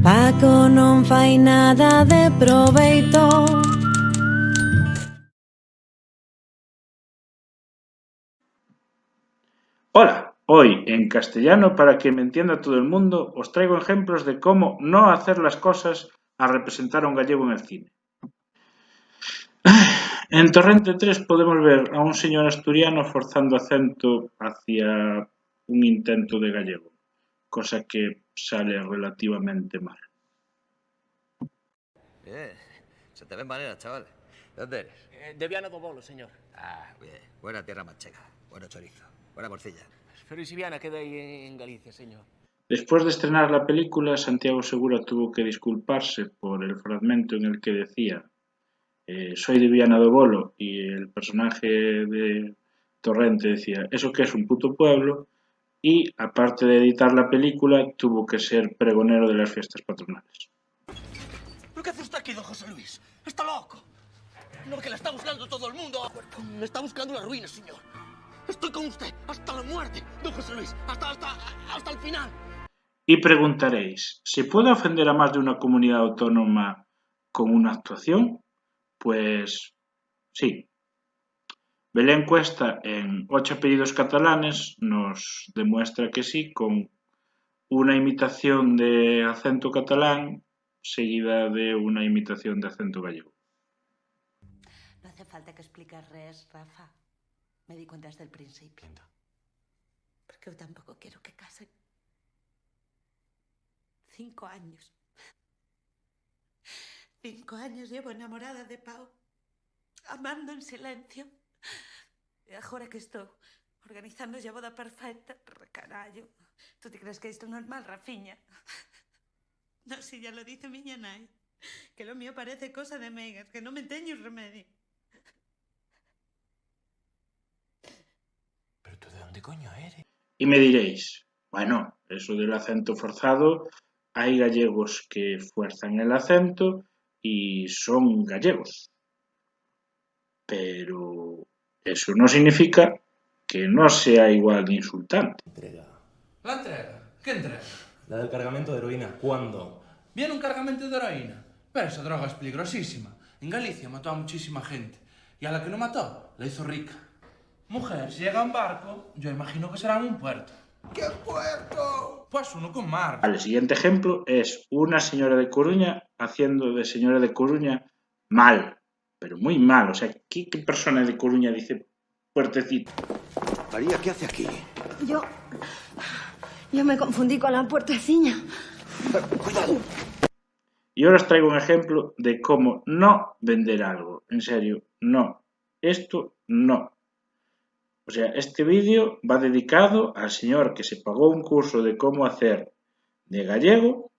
Paco non fai nada de proveito. Hola, hoy en castellano para que me entienda todo el mundo os traigo ejemplos de cómo no hacer las cosas a representar a un gallego en el cine. En Torrente 3 podemos ver a un señor asturiano forzando acento hacia un intento de gallego, cosa que sale relativamente mal. Bien, se te ven maneras, chaval. ¿De dónde eres? De Viana do Bolo, señor. Ah, bien. Buena tierra manchega, bueno chorizo, buena morcilla. Pero ¿y si Viana queda ahí en Galicia, señor? Después de estrenar la película, Santiago Segura tuvo que disculparse por el fragmento en el que decía soy de Viana do Bolo y el personaje de Torrente decía eso que es un puto pueblo y aparte de editar la película tuvo que ser pregonero de las fiestas patronales. ¿Pero qué hace usted aquí, don José Luis? ¡Está loco! No, que la está buscando todo el mundo. Me está buscando la ruina, señor. Estoy con usted hasta la muerte, don José Luis. Hasta el final. Y preguntaréis, ¿se puede ofender a más de una comunidad autónoma con una actuación? Pues sí. Belén Cuesta en 8 apellidos catalanes nos demuestra que sí, con una imitación de acento catalán seguida de una imitación de acento gallego. No hace falta que expliques res, Rafa. Me di cuenta desde el principio. Porque yo tampoco quiero que casen. 5 años. 5 años llevo enamorada de Pau. Amando en silencio. E agora que estou organizando a boda perfecta, recarallo. Tú te crees que isto é normal, Rafiña? No, si ya lo dice miña nai. Que lo mío parece cosa de megas, que non me teño remedio. ¿Pero tú de dónde coño eres? Y me diréis, bueno, eso del acento forzado, hay gallegos que fuerzan el acento y son gallegos. Pero eso no significa que no sea igual de insultante. Entrega. ¿La entrega? ¿Qué entrega? La del cargamento de heroína. ¿Cuándo? ¿Viene un cargamento de heroína? Pero esa droga es peligrosísima. En Galicia mató a muchísima gente. Y a la que no mató, la hizo rica. Mujer, si llega en barco, yo imagino que será en un puerto. ¿Qué puerto? Pues uno con mar. El siguiente ejemplo es una señora de Coruña haciendo de señora de Coruña mal, pero muy mal. O sea, ¿qué persona de Coruña dice puertecito? María, ¿qué hace aquí? Yo me confundí con la puerteciña. ¡Cuidado! Y ahora os traigo un ejemplo de cómo no vender algo. En serio, no. Esto no. O sea, este vídeo va dedicado al señor que se pagó un curso de cómo hacer de gallego,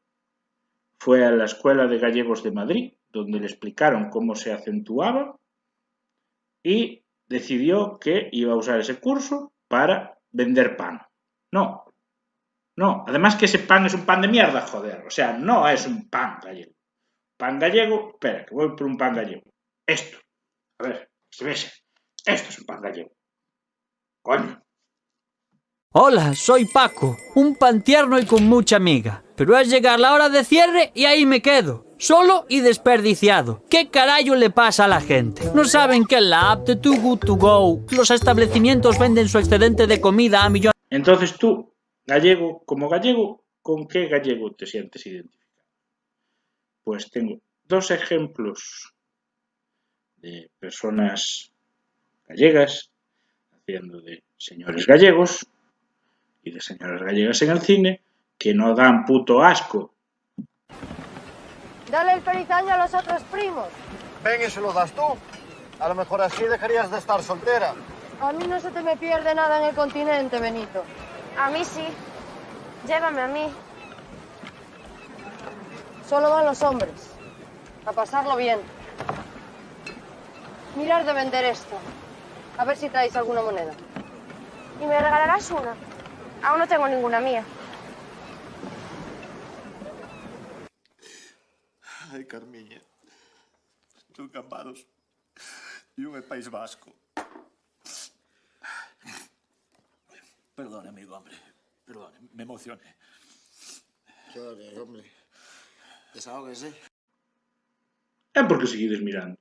fue a la Escuela de Gallegos de Madrid, donde le explicaron cómo se acentuaba y decidió que iba a usar ese curso para vender pan. No, no, además que ese pan es un pan de mierda, joder, o sea, no es un pan gallego. Pan gallego, espera, que voy por un pan gallego. Esto, a ver, se ve, esto es un pan gallego. Coño. Hola, soy Paco, un pan tierno y con mucha amiga. Pero es llegar la hora de cierre y ahí me quedo, solo y desperdiciado. ¿Qué carajo le pasa a la gente? ¿No saben que en la app de Too Good To Go los establecimientos venden su excedente de comida a millones? Entonces tú, gallego, como gallego, ¿con qué gallego te sientes identificado? Pues tengo dos ejemplos de personas gallegas haciendo de señores gallegos y de señoras gallegas en el cine que no dan puto asco. Dale el feliz año a los otros primos. Ven y se lo das tú. A lo mejor así dejarías de estar soltera. A mí no se te me pierde nada en el continente, Benito. A mí sí. Llévame a mí. Solo van los hombres. A pasarlo bien. Mirar de vender esto. A ver si traéis alguna moneda. ¿Y me regalarás una? Aún no tengo ninguna mía. Ai, Carmiña. Son Cambados. E un é País Vasco. Perdone, amigo, hombre. Perdone, me emocioné. Llore, hombre. Desahóguese. É porque seguides mirando.